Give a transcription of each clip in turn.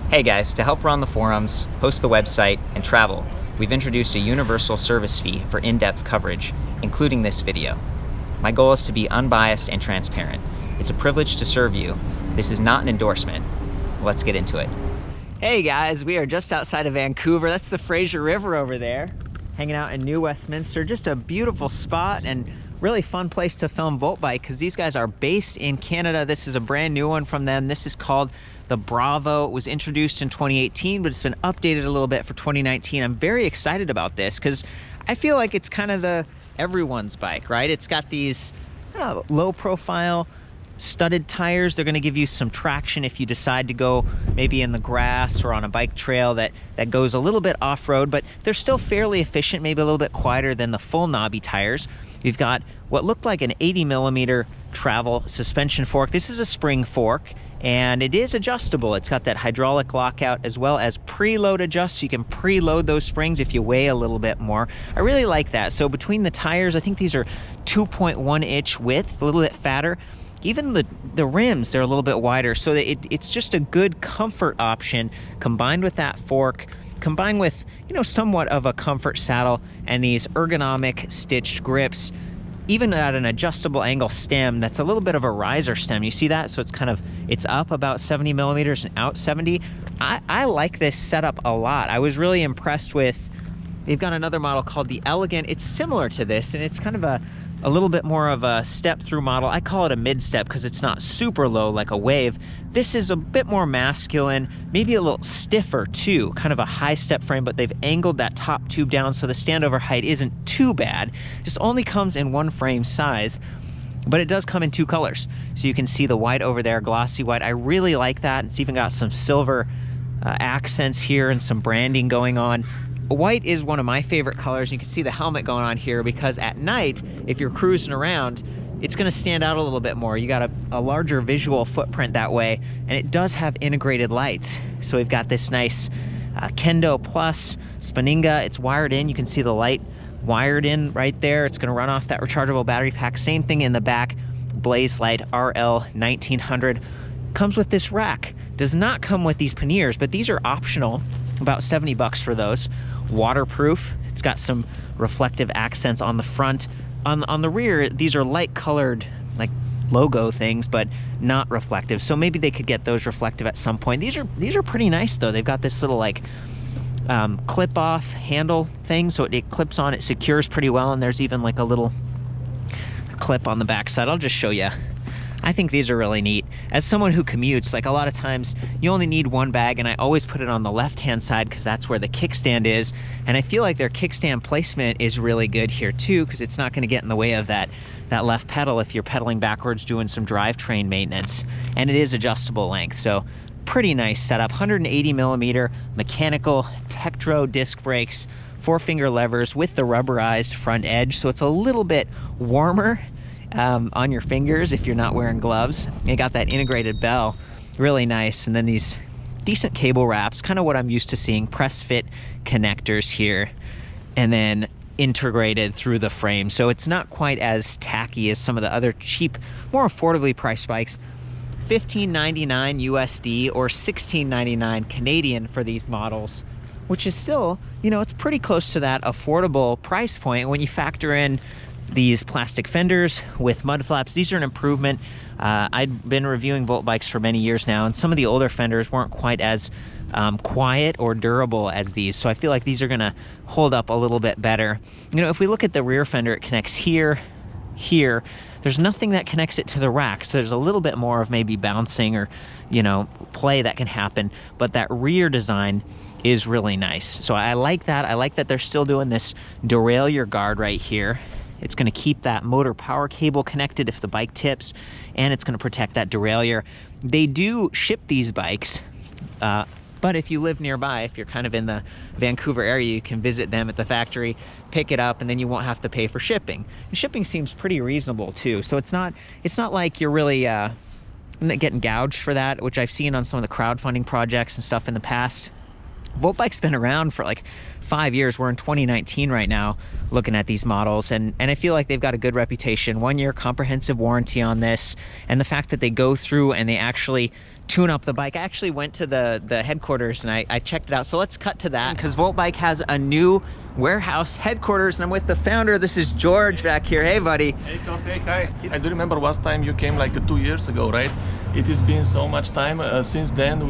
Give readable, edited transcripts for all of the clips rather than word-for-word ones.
Hey guys, to help run the forums, host the website, and travel, we've introduced a universal service fee for in-depth coverage, including this video. My goal is to be unbiased and transparent. It's a privilege to serve you. This is not an endorsement. Let's get into it. Hey guys, we are just outside of Vancouver. That's the Fraser River over there, hanging out in New Westminster. Just a beautiful spot and really fun place to film VoltBike because these guys are based in Canada. This is a brand new one from them. This is called the Bravo. It was introduced in 2018, but it's been updated a little bit for 2019. I'm very excited about this because I feel like it's kind of the everyone's bike, right? It's got these low profile studded tires. They're going to give you some traction if you decide to go maybe in the grass or on a bike trail that goes a little bit off-road, but they're still fairly efficient, maybe a little bit quieter than the full knobby tires. We've got what looked like an 80mm travel suspension fork. This is a spring fork and it is adjustable. It's got that hydraulic lockout as well as preload adjust, so you can preload those springs if you weigh a little bit more. I really like that. So between the tires, I think these are 2.1 inch width, a little bit fatter. Even the rims, they're a little bit wider, so that it's just a good comfort option combined with that fork, combined with, you know, somewhat of a comfort saddle and these ergonomic stitched grips, even at an adjustable angle stem that's a little bit of a riser stem. You see that? So it's up about 70mm and out 70. I like this setup a lot. I was really impressed with, they've got another model called the Elegant. It's similar to this, and it's kind of a little bit more of a step-through model. I call it a mid-step because it's not super low like a Wave. This is a bit more masculine, maybe a little stiffer too, kind of a high step frame, but they've angled that top tube down so the standover height isn't too bad. This only comes in one frame size, but it does come in two colors. So you can see the white over there, glossy white. I really like that. It's even got some silver accents here and some branding going on. White is one of my favorite colors. You can see the helmet going on here because at night, if you're cruising around, it's going to stand out a little bit more. You got a larger visual footprint that way, and it does have integrated lights. So we've got this nice Kendo Plus Spaninga. It's wired in. You can see the light wired in right there. It's going to run off that rechargeable battery pack. Same thing in the back. Blaze Light RL 1900. Comes with this rack. Does not come with these panniers, but these are optional. About 70 bucks for those. Waterproof. It's got some reflective accents on the front. On the rear, these are light colored like logo things, but not reflective. So maybe they could get those reflective at some point. These are pretty nice though. They've got this little like clip off handle thing, so it clips on, it secures pretty well, and there's even like a little clip on the back side. I'll just show you. I think these are really neat. As someone who commutes, like a lot of times you only need one bag, and I always put it on the left-hand side because that's where the kickstand is. And I feel like their kickstand placement is really good here too, because it's not going to get in the way of that left pedal if you're pedaling backwards doing some drivetrain maintenance. And it is adjustable length, so pretty nice setup. 180mm mechanical Tektro disc brakes, 4-finger levers with the rubberized front edge, so it's a little bit warmer on your fingers if you're not wearing gloves. You got that integrated bell, really nice. And then these decent cable wraps, kind of what I'm used to seeing, press fit connectors here, and then integrated through the frame. So it's not quite as tacky as some of the other cheap, more affordably priced bikes. $15.99 USD or $16.99 Canadian for these models, which is still, you know, it's pretty close to that affordable price point when you factor in these plastic fenders with mud flaps. These are an improvement. I've been reviewing Volt bikes for many years now, and some of the older fenders weren't quite as quiet or durable as these. So I feel like these are gonna hold up a little bit better. You know, if we look at the rear fender, it connects here. There's nothing that connects it to the rack, so there's a little bit more of maybe bouncing or, you know, play that can happen, but that rear design is really nice. So I like that. I like that they're still doing this derailleur guard right here. It's going to keep that motor power cable connected if the bike tips, and it's going to protect that derailleur. They do ship these bikes, but if you live nearby, if you're kind of in the Vancouver area, you can visit them at the factory, pick it up, and then you won't have to pay for shipping. And shipping seems pretty reasonable too, so it's not like you're really getting gouged for that, which I've seen on some of the crowdfunding projects and stuff in the past. VoltBike's been around for like 5 years. We're in 2019 right now looking at these models, and I feel like they've got a good reputation. 1 year comprehensive warranty on this, and the fact that they go through and they actually tune up the bike. I actually went to the headquarters and I checked it out. So let's cut to that because VoltBike has a new warehouse headquarters and I'm with the founder. This is George back here. Hey buddy. Hey Tom, hey, hi. I do remember last time you came like 2 years ago, right? It has been so much time since then.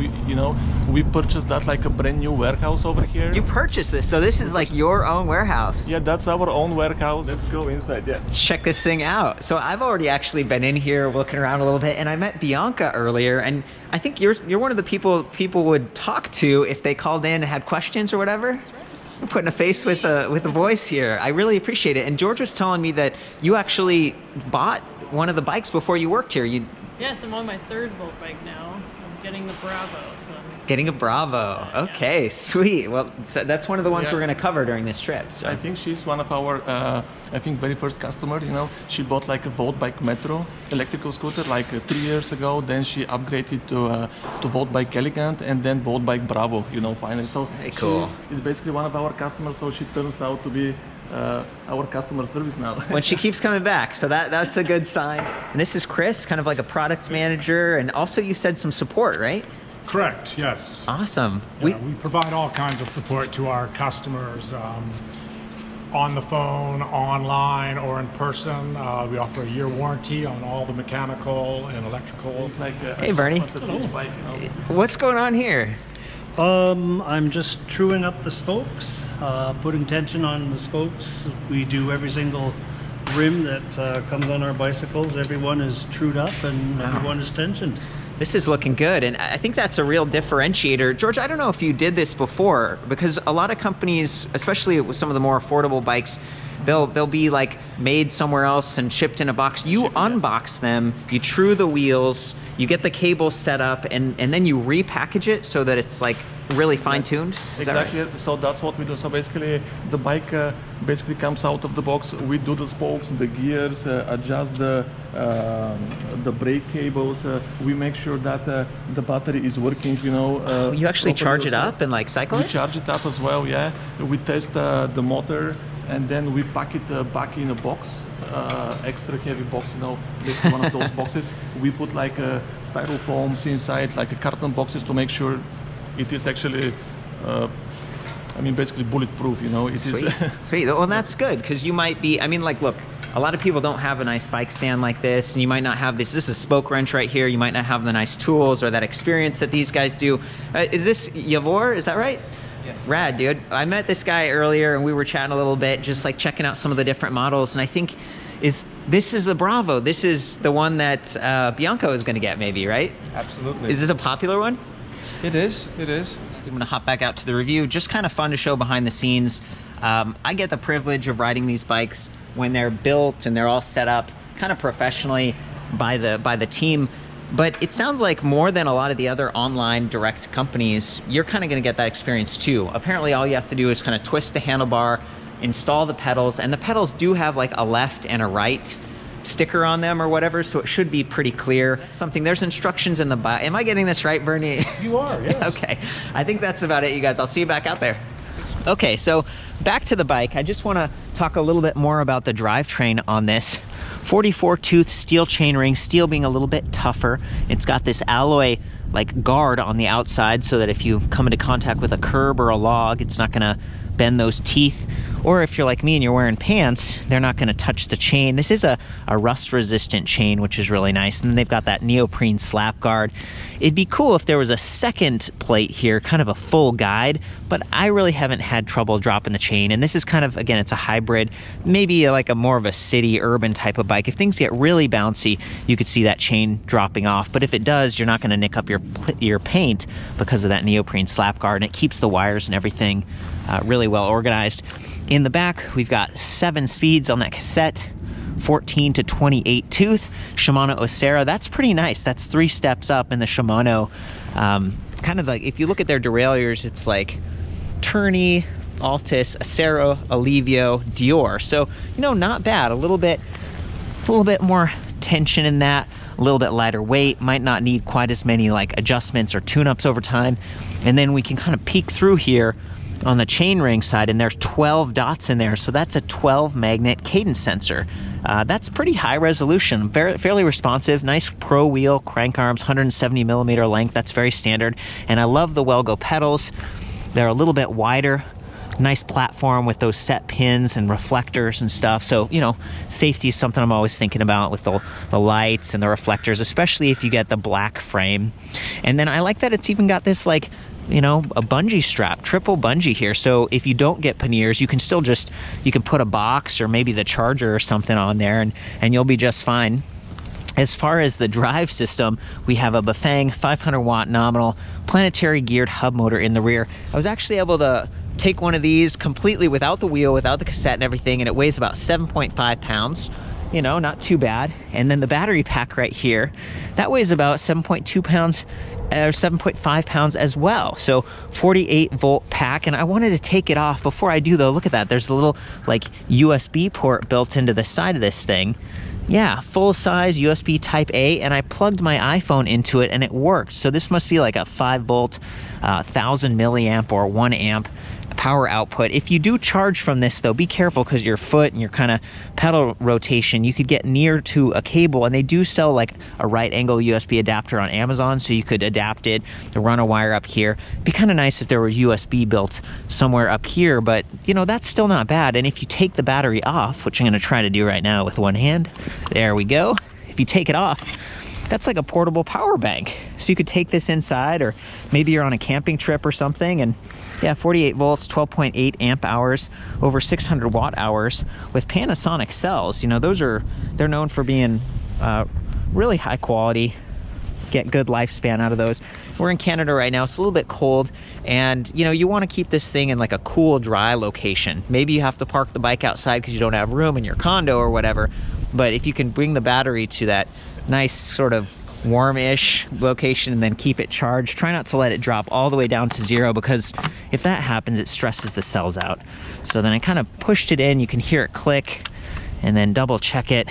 We purchased that like a brand new warehouse over here. You purchased this, so this is like your own warehouse. Yeah, that's our own warehouse. Let's go inside. Yeah, let's check this thing out. So I've already actually been in here looking around a little bit, and I met Bianca earlier, and I think you're one of the people would talk to if they called in and had questions or whatever. That's right. I'm putting a face with a voice here. I really appreciate it. And George was telling me that you actually bought one of the bikes before you worked here. Yes, I'm on my third VoltBike now. I'm getting the Bravo. Getting a Bravo. Okay, yeah. Sweet. Well, so that's one of the ones we're going to cover during this trip. So. I think she's one of our, very first customer. She bought like a VoltBike Metro electrical scooter like 3 years ago. Then she upgraded to VoltBike Elegant and then VoltBike Bravo. Finally. So very cool. She is basically one of our customers. So she turns out to be our customer service now. When she keeps coming back, so that's a good sign. And this is Chris, kind of like a product manager, and also you said some support, right? Correct, yes. Awesome. Yeah, we provide all kinds of support to our customers on the phone, online, or in person. We offer a year warranty on all the mechanical and electrical. Hey Bernie, what's going on here? I'm just truing up the spokes, putting tension on the spokes. We do every single rim that comes on our bicycles. Everyone is trued up and everyone is tensioned. This is looking good, and I think that's a real differentiator. George, I don't know if you did this before, because a lot of companies, especially with some of the more affordable bikes, they'll be like made somewhere else and shipped in a box. You unbox them, you true the wheels, you get the cable set up, and then you repackage it so that it's like really fine-tuned. Exactly. Right? So that's what we do. So basically, the bike basically comes out of the box. We do the spokes, the gears, adjust the brake cables. We make sure that the battery is working. You actually charge it up and like cycle it? We charge it up as well. Yeah. We test the motor and then we pack it back in a box. Extra heavy box. Basically one of those boxes. We put like styrofoams inside, like a carton boxes to make sure it is actually, basically bulletproof, Sweet. Sweet. Well, that's good, because you might be, look, a lot of people don't have a nice bike stand like this, and you might not have this. This is a spoke wrench right here. You might not have the nice tools or that experience that these guys do. Is this Yavor? Is that right? Yes. Rad, dude. I met this guy earlier, and we were chatting a little bit, just like checking out some of the different models, and I think this is the Bravo. This is the one that Bianca is going to get, maybe, right? Absolutely. Is this a popular one? It is. It is. I'm going to hop back out to the review. Just kind of fun to show behind the scenes. I get the privilege of riding these bikes when they're built and they're all set up kind of professionally by the team. But it sounds like more than a lot of the other online direct companies, you're kind of going to get that experience too. Apparently, all you have to do is kind of twist the handlebar, install the pedals, and the pedals do have like a left and a right sticker on them or whatever, so it should be pretty clear. There's instructions in the bike. Am I getting this right, Bernie? You are, yes. Okay, I think that's about it, you guys. I'll see you back out there. Okay, so back to the bike. I just want to talk a little bit more about the drivetrain on this. 44 tooth steel chainring, steel being a little bit tougher. It's got this alloy like guard on the outside so that if you come into contact with a curb or a log, it's not going to bend those teeth. Or if you're like me and you're wearing pants, they're not going to touch the chain. This is a rust resistant chain, which is really nice. And then they've got that neoprene slap guard. It'd be cool if there was a second plate here, kind of a full guide, but I really haven't had trouble dropping the chain. And this is kind of, again, it's a hybrid, maybe like a more of a city urban type of bike. If things get really bouncy, you could see that chain dropping off. But if it does, you're not going to nick up your paint because of that neoprene slap guard, and it keeps the wires and everything really well organized. In the back, we've got 7 speeds on that cassette, 14 to 28 tooth, Shimano Osera. That's pretty nice. That's 3 steps up in the Shimano. Kind of like, if you look at their derailleurs, it's like Tourney, Altus, Acero, Alivio, Dior. So, not bad. A little bit more tension in that, a little bit lighter weight, might not need quite as many like adjustments or tune-ups over time. And then we can kind of peek through here on the chainring side, and there's 12 dots in there, so that's a 12 magnet cadence sensor. That's pretty high resolution, fairly responsive, nice pro wheel crank arms, 170 millimeter length, that's very standard. And I love the Welgo pedals. They're a little bit wider, nice platform with those set pins and reflectors and stuff. So, you know, safety is something I'm always thinking about with the lights and the reflectors, especially if you get the black frame. And then I like that it's even got this, like, you know, a bungee strap, triple bungee here. So if you don't get panniers, you can still just, you can put a box or maybe the charger or something on there, and you'll be just fine. As far as the drive system, we have a Bafang 500 watt nominal planetary geared hub motor in the rear. I was actually able to take one of these completely without the wheel, without the cassette and everything, and it weighs about 7.5 pounds. You know, not too bad. And then the battery pack right here, that weighs about 7.2 pounds or 7.5 pounds as well. So 48 volt pack. And I wanted to take it off. Before I do though, look at that. There's a little like USB port built into the side of this thing. Yeah, full size USB type A, and I plugged my iPhone into it and it worked. So this must be like a 5 volt, 1000 milliamp or 1 amp power output. If you do charge from this though, be careful, because your foot and your kind of pedal rotation, you could get near to a cable, and they do sell like a right angle USB adapter on Amazon, so you could adapt it to run a wire up here. It'd be kind of nice if there was USB built somewhere up here, but you know, that's still not bad. And if you take the battery off, which I'm going to try to do right now with one hand, there we go. If you take it off, that's like a portable power bank. So you could take this inside, or maybe you're on a camping trip or something, and yeah, 48 volts, 12.8 amp hours, over 600 watt hours with Panasonic cells. You know, they're known for being really high quality, get good lifespan out of those. We're in Canada right now, it's a little bit cold, and you know, you want to keep this thing in like a cool, dry location. Maybe you have to park the bike outside because you don't have room in your condo or whatever, but if you can bring the battery to that nice sort of warm-ish location and then keep it charged, try not to let it drop all the way down to 0, because if that happens, it stresses the cells out. So then I kind of pushed it in, you can hear it click, and then double check it.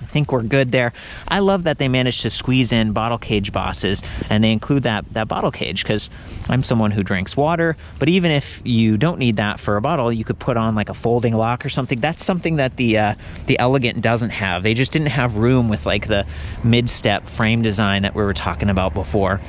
I think we're good there. I love that they managed to squeeze in bottle cage bosses, and they include that bottle cage, because I'm someone who drinks water, but even if you don't need that for a bottle, you could put on like a folding lock or something. That's something that the Elegant doesn't have. They just didn't have room with like the mid-step frame design that we were talking about before.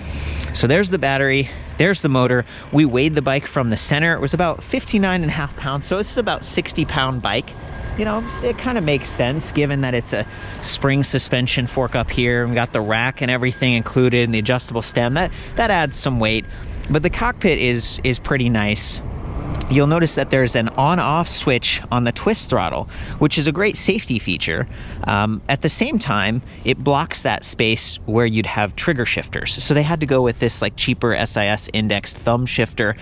So there's the battery, there's the motor. We weighed the bike from the center. It was about 59.5 pounds, so it's about 60-pound bike. You know, it kind of makes sense given that it's a spring suspension fork up here. We got the rack and everything included, and the adjustable stem. That adds some weight, but the cockpit is pretty nice. You'll notice that there's an on-off switch on the twist throttle, which is a great safety feature. At the same time, it blocks that space where you'd have trigger shifters. So they had to go with this like cheaper SIS indexed thumb shifter.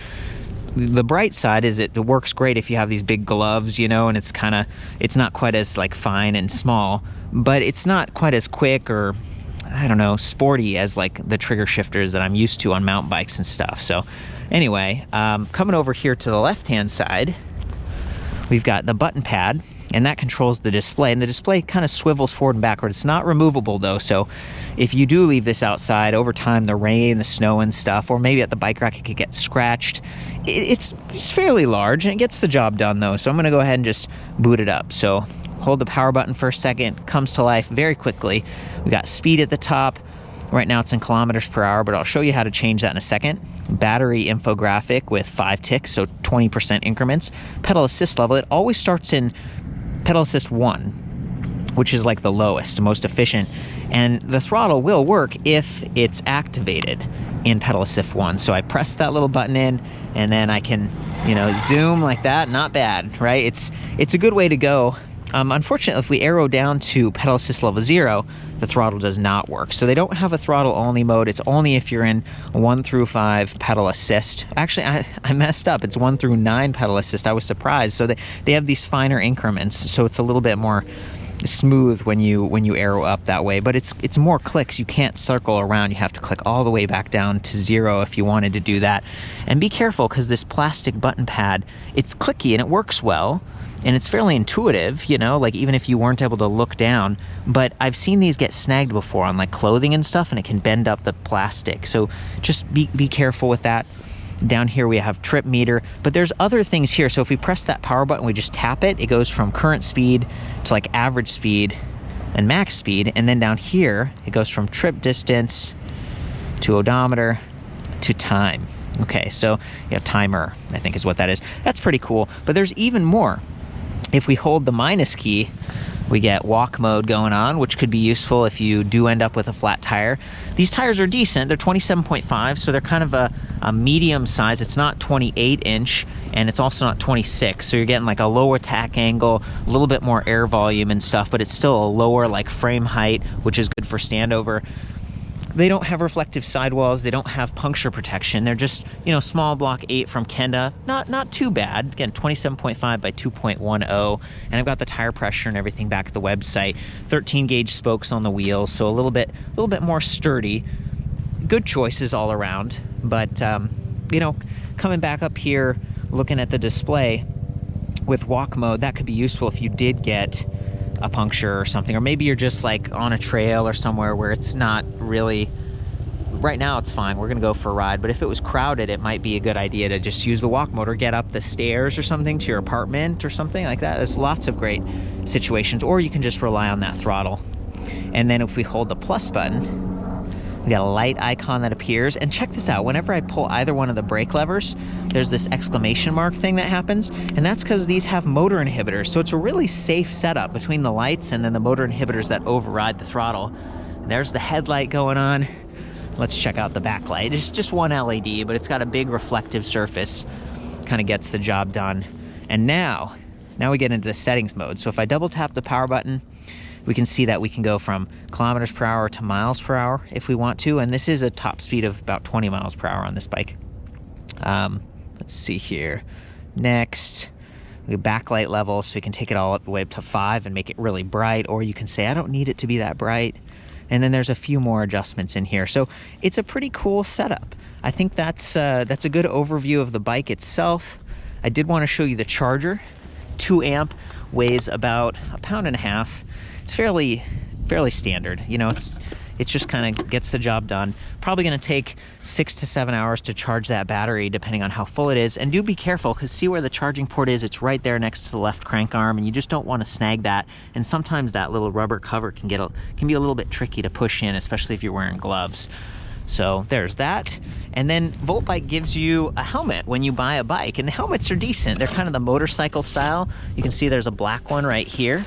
The bright side is it works great if you have these big gloves, you know, and it's not quite as like fine and small, but it's not quite as quick or, I don't know, sporty as like the trigger shifters that I'm used to on mountain bikes and stuff. So anyway, coming over here to the left-hand side, we've got the button pad, and that controls the display, and the display kind of swivels forward and backward. It's not removable though, so if you do leave this outside over time, the rain, the snow and stuff, or maybe at the bike rack it could get scratched. It's fairly large, and it gets the job done though, so I'm going to go ahead and just boot it up. So hold the power button for a second, comes to life very quickly. We got speed at the top. Right now it's in kilometers per hour, but I'll show you how to change that in a second. Battery infographic with 5 ticks, so 20% increments. Pedal assist level, it always starts in pedal assist 1, which is like the lowest, most efficient. And the throttle will work if it's activated in pedal assist 1. So I press that little button in, and then I can, you know, zoom like that. Not bad, right? It's a good way to go. Unfortunately, if we arrow down to pedal assist level 0, the throttle does not work. So they don't have a throttle only mode. It's only if you're in 1 through 5 pedal assist. Actually, I messed up. It's 1 through 9 pedal assist. I was surprised. So they have these finer increments, so it's a little bit more smooth when you arrow up that way, but it's more clicks. You can't circle around. You have to click all the way back down to 0 if you wanted to do that. And be careful, because this plastic button pad, it's clicky and it works well, and it's fairly intuitive, you know, like even if you weren't able to look down. But I've seen these get snagged before on like clothing and stuff, and it can bend up the plastic, so just be careful with that. Down here we have trip meter, but there's other things here. So if we press that power button, we just tap it, it goes from current speed to like average speed and max speed. And then down here, it goes from trip distance to odometer to time. Okay, so you have timer, I think is what that is. That's pretty cool, but there's even more. If we hold the minus key, we get walk mode going on, which could be useful if you do end up with a flat tire. These tires are decent. They're 27.5, so they're kind of a medium size. It's not 28 inch, and it's also not 26. So you're getting like a low attack angle, a little bit more air volume and stuff, but it's still a lower like frame height, which is good for standover. They don't have reflective sidewalls. They don't have puncture protection. They're just, you know, small block 8 from Kenda. Not too bad. Again, 27.5 by 2.10. And I've got the tire pressure and everything back at the website. 13 gauge spokes on the wheels, so a little bit more sturdy. Good choices all around. But you know, coming back up here, looking at the display with walk mode, that could be useful if you did get a puncture or something, or maybe you're just like on a trail or somewhere where it's not really, right now it's fine, we're gonna go for a ride, but if it was crowded, it might be a good idea to just use the walk mode or get up the stairs or something to your apartment or something like that. There's lots of great situations, or you can just rely on that throttle. And then if we hold the plus button, we got a light icon that appears, and check this out, whenever I pull either one of the brake levers, there's this exclamation mark thing that happens, and that's because these have motor inhibitors, so it's a really safe setup between the lights and then the motor inhibitors that override the throttle. And there's the headlight going on. Let's check out the backlight. It's just one LED, but it's got a big reflective surface, kind of gets the job done. And now we get into the settings mode. So if I double tap the power button, we can see that we can go from kilometers per hour to miles per hour if we want to, and this is a top speed of about 20 miles per hour on this bike. Let's see here. Next, we have backlight level, so you can take it all up the way up to 5 and make it really bright, or you can say, I don't need it to be that bright. And then there's a few more adjustments in here. So it's a pretty cool setup. I think that's a good overview of the bike itself. I did want to show you the charger. 2 amp, weighs about 1.5 pounds. It's fairly standard, you know, it just kind of gets the job done. Probably going to take 6 to 7 hours to charge that battery depending on how full it is. And do be careful, because see where the charging port is? It's right there next to the left crank arm, and you just don't want to snag that. And sometimes that little rubber cover can be a little bit tricky to push in, especially if you're wearing gloves. So there's that. And then VoltBike gives you a helmet when you buy a bike, and the helmets are decent. They're kind of the motorcycle style. You can see there's a black one right here.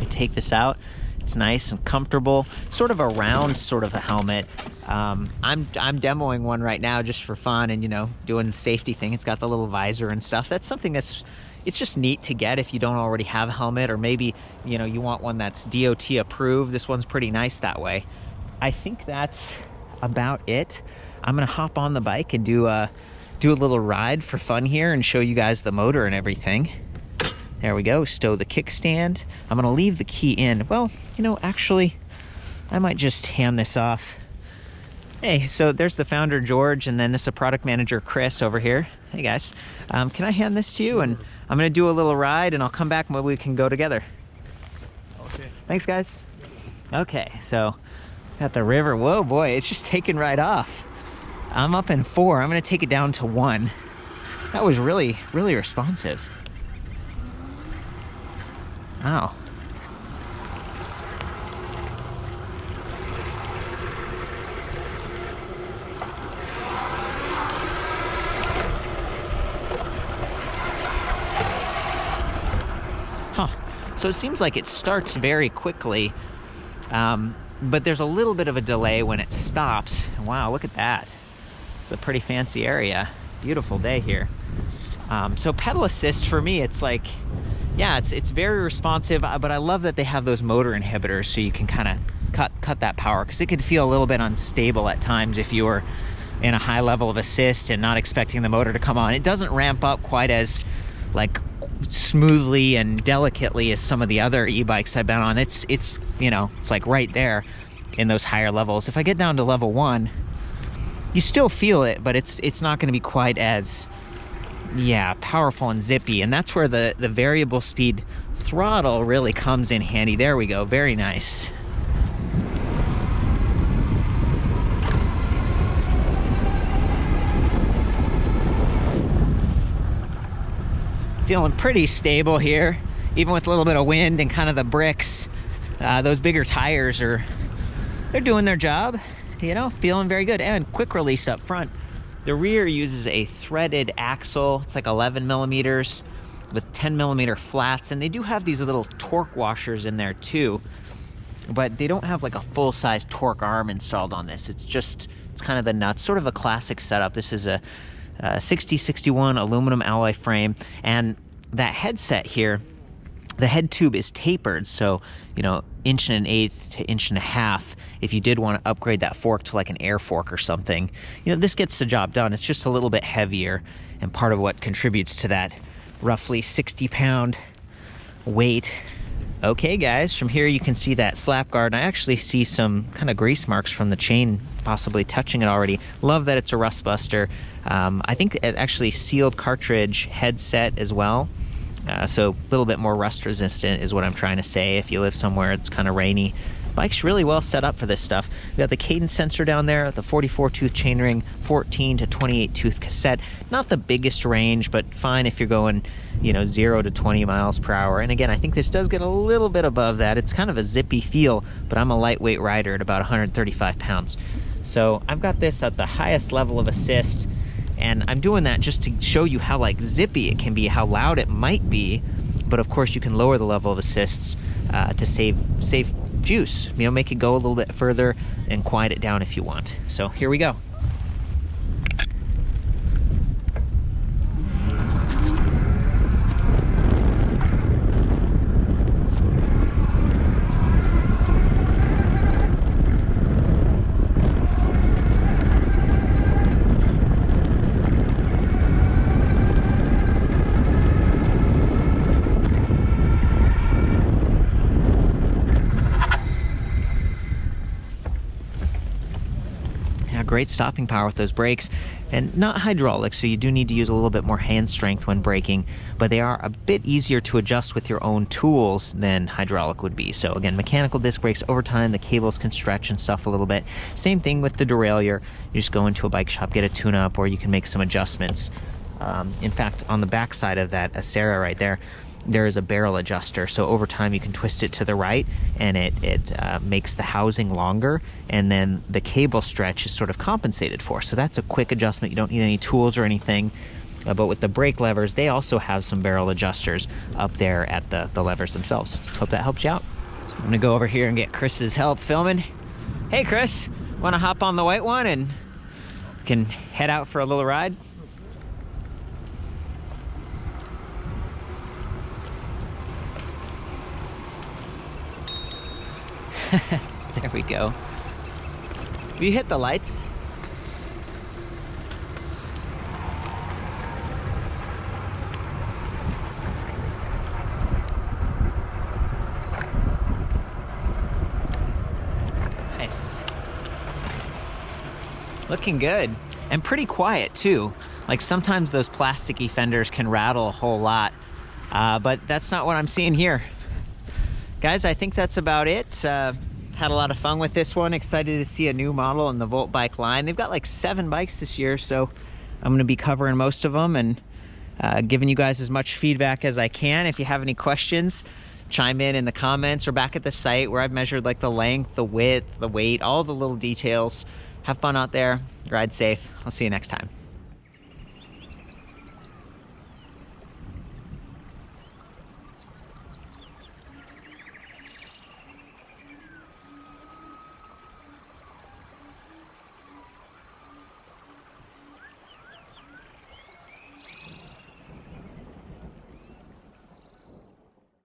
You take this out, it's nice and comfortable, sort of a round sort of a helmet. I'm demoing one right now just for fun and, you know, doing the safety thing. It's got the little visor and stuff. That's something it's just neat to get if you don't already have a helmet, or maybe, you know, you want one that's DOT approved. This one's pretty nice that way. I think that's about it. I'm gonna hop on the bike and do a little ride for fun here and show you guys the motor and everything. There we go, stow the kickstand. I'm gonna leave the key in. Well, you know, actually, I might just hand this off. Hey, so there's the founder, George, and then this is a product manager, Chris, over here. Hey guys, can I hand this to you? And I'm gonna do a little ride and I'll come back and maybe we can go together. Okay. Thanks guys. Okay, so got the river. Whoa boy, it's just taking right off. I'm up in 4, I'm gonna take it down to 1. That was really responsive. Wow. Huh. So it seems like it starts very quickly, but there's a little bit of a delay when it stops. Wow, look at that. It's a pretty fancy area. Beautiful day here. So pedal assist for me, it's like, yeah, it's very responsive, but I love that they have those motor inhibitors so you can kind of cut that power, because it could feel a little bit unstable at times if you were in a high level of assist and not expecting the motor to come on. It doesn't ramp up quite as like smoothly and delicately as some of the other e-bikes I've been on. It's you know, it's like right there in those higher levels. If I get down to level 1, you still feel it, but it's not going to be quite as, yeah, powerful and zippy. And that's where the variable speed throttle really comes in handy. There we go, very nice. Feeling pretty stable here, even with a little bit of wind and kind of the bricks. Those bigger tires they're doing their job, you know, feeling very good. And quick release up front. The rear uses a threaded axle. It's like 11 millimeters with 10 millimeter flats, and they do have these little torque washers in there too, but they don't have like a full-size torque arm installed on this. It's kind of the nuts, sort of a classic setup. This is a 6061 aluminum alloy frame, and that headset here, the head tube is tapered, so, you know, 1.125 to 1.5 inches. If you did want to upgrade that fork to like an air fork or something, you know, this gets the job done. It's just a little bit heavier, and part of what contributes to that roughly 60-pound weight. Okay, guys, from here you can see that slap guard, and I actually see some kind of grease marks from the chain possibly touching it already. Love that it's a rust buster. I think it actually sealed cartridge headset as well. So a little bit more rust resistant is what I'm trying to say if you live somewhere it's kind of rainy. Bike's really well set up for this stuff. We got the cadence sensor down there, the 44 tooth chainring, 14 to 28 tooth cassette. Not the biggest range, but fine if you're going, you know, 0 to 20 miles per hour. And again, I think this does get a little bit above that. It's kind of a zippy feel, but I'm a lightweight rider at about 135 pounds. So I've got this at the highest level of assist, and I'm doing that just to show you how like zippy it can be, how loud it might be. But of course you can lower the level of assists to save juice, you know, make it go a little bit further and quiet it down if you want. So here we go. Great stopping power with those brakes, and not hydraulic, so you do need to use a little bit more hand strength when braking, but they are a bit easier to adjust with your own tools than hydraulic would be. So again, mechanical disc brakes, over time the cables can stretch and stuff a little bit. Same thing with the derailleur. You just go into a bike shop, get a tune-up, or you can make some adjustments. In fact, on the back side of that Acera right there is a barrel adjuster, so over time you can twist it to the right, and it makes the housing longer, and then the cable stretch is sort of compensated for. So that's a quick adjustment. You don't need any tools or anything. But with the brake levers, they also have some barrel adjusters up there at the levers themselves. Hope that helps you out. I'm gonna go over here and get Chris's help filming. Hey Chris, wanna hop on the white one and can head out for a little ride? There we go. Will you hit the lights? Nice. Looking good. And pretty quiet too. Like sometimes those plasticky fenders can rattle a whole lot, but that's not what I'm seeing here. Guys, I think that's about it. Had a lot of fun with this one. Excited to see a new model in the VoltBike line. They've got like 7 bikes this year, so I'm gonna be covering most of them and giving you guys as much feedback as I can. If you have any questions, chime in the comments or back at the site where I've measured like the length, the width, the weight, all the little details. Have fun out there, ride safe. I'll see you next time.